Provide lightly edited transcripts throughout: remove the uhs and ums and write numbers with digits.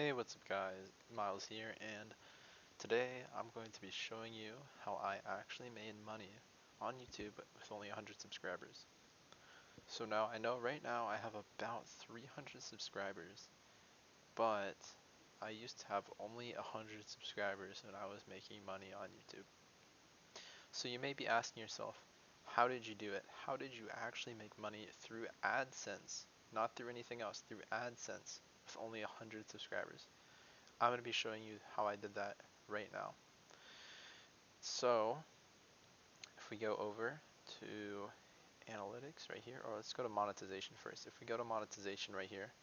Hey, what's up guys? Miles here, and today I'm going to be showing you how I actually made money on YouTube with only 100 subscribers. So now I know right now I have about 300 subscribers, but I used to have only 100 subscribers when I was making money on YouTube. So you may be asking yourself, how did you do it? How did you actually make money through AdSense? Not through anything else, through AdSense with only 100 subscribers. I'm going to be showing you how I did that right now. So if we go over to analytics right here, or let's go to monetization first. If we go to monetization right here,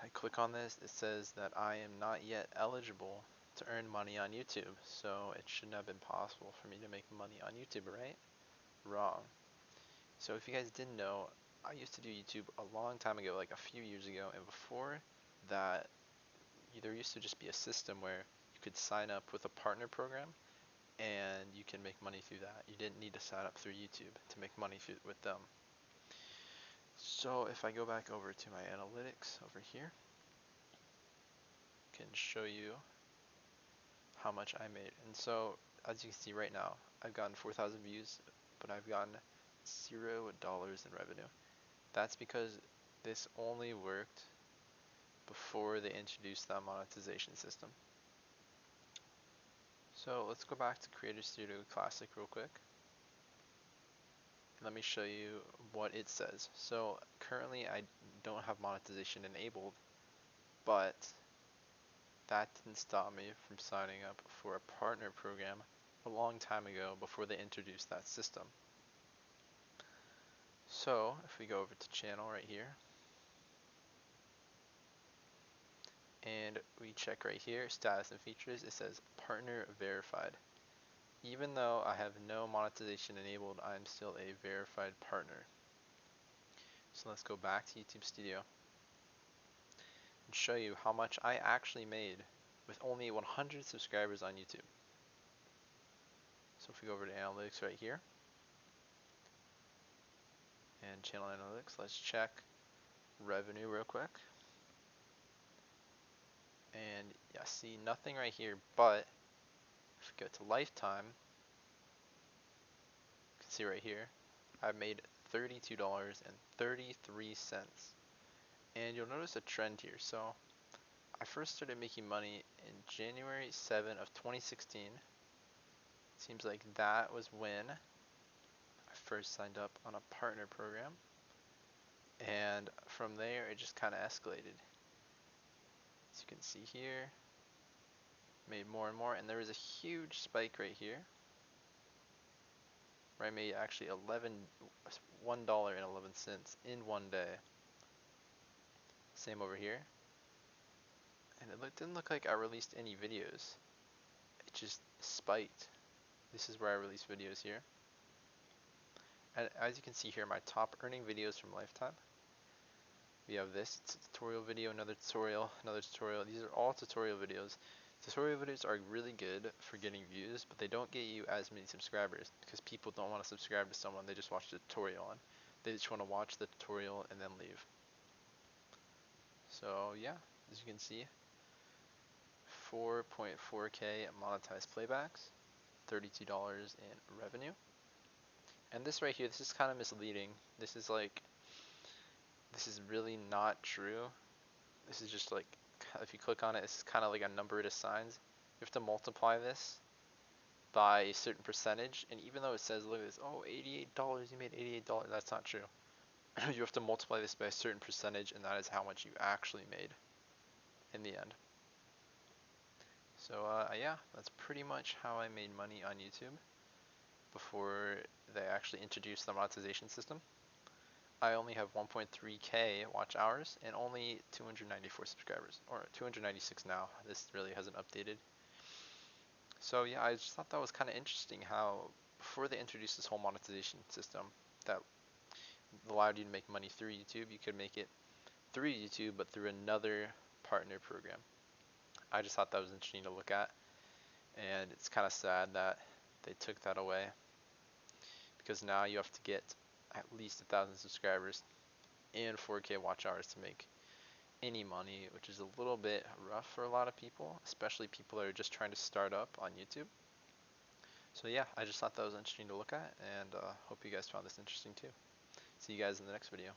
I click on this, it says that I am not yet eligible to earn money on YouTube. So it shouldn't have been possible for me to make money on YouTube, right? Wrong. So if you guys didn't know, I used to do YouTube a long time ago, like a few years ago, and before that, there used to just be a system where you could sign up with a partner program and you can make money through that. You didn't need to sign up through YouTube to make money with them. So if I go back over to my analytics over here, I can show you how much I made. And so as you can see right now, I've gotten 4,000 views, but I've gotten $0 in revenue. That's because this only worked before they introduced that monetization system. So let's go back to Creator Studio Classic real quick. Let me show you what it says. So currently I don't have monetization enabled, but that didn't stop me from signing up for a partner program a long time ago before they introduced that system. So if we go over to channel right here and we check right here, status and features, it says partner verified. Even though I have no monetization enabled, I'm still a verified partner. So let's go back to YouTube Studio and show you how much I actually made with only 100 subscribers on YouTube. So if we go over to analytics right here and channel analytics, let's check revenue real quick. And yeah, see nothing right here, but if we go to lifetime, you can see right here, I've made $32.33. And you'll notice a trend here. So I first started making money in January 7 of 2016. Seems like that was when I first signed up on a partner program. And from there, it just kind of escalated. As you can see here, made more and more, and there was a huge spike right here where I made actually $1.11 in one day. Same over here. And didn't look like I released any videos. It just spiked. This is where I release videos here. And as you can see here, my top earning videos from Lifetime. We have this tutorial video, another tutorial, another tutorial. These are all tutorial videos. Tutorial videos are really good for getting views, but they don't get you as many subscribers because people don't want to subscribe to someone they just watch the tutorial on. They just want to watch the tutorial and then leave. So yeah, as you can see, 4.4K monetized playbacks, $32 in revenue. And this right here, this is kind of misleading. This is really not true. This is just like, if you click on it, it's kind of like a number it assigns. You have to multiply this by a certain percentage, and even though it says, look at this, oh, $88, you made $88, that's not true. You have to multiply this by a certain percentage, and that is how much you actually made in the end. So yeah, that's pretty much how I made money on YouTube before they actually introduced the monetization system. I only have 1.3K watch hours and only 294 subscribers, or 296 now. This really hasn't updated. So yeah, I just thought that was kind of interesting how before they introduced this whole monetization system that allowed you to make money through YouTube, you could make it through YouTube but through another partner program. I just thought that was interesting to look at, and it's kind of sad that they took that away because now you have to get at least 1,000 subscribers and 4K watch hours to make any money, which is a little bit rough for a lot of people, especially people that are just trying to start up on YouTube. So yeah, I just thought that was interesting to look at, and hope you guys found this interesting too. See you guys in the next video.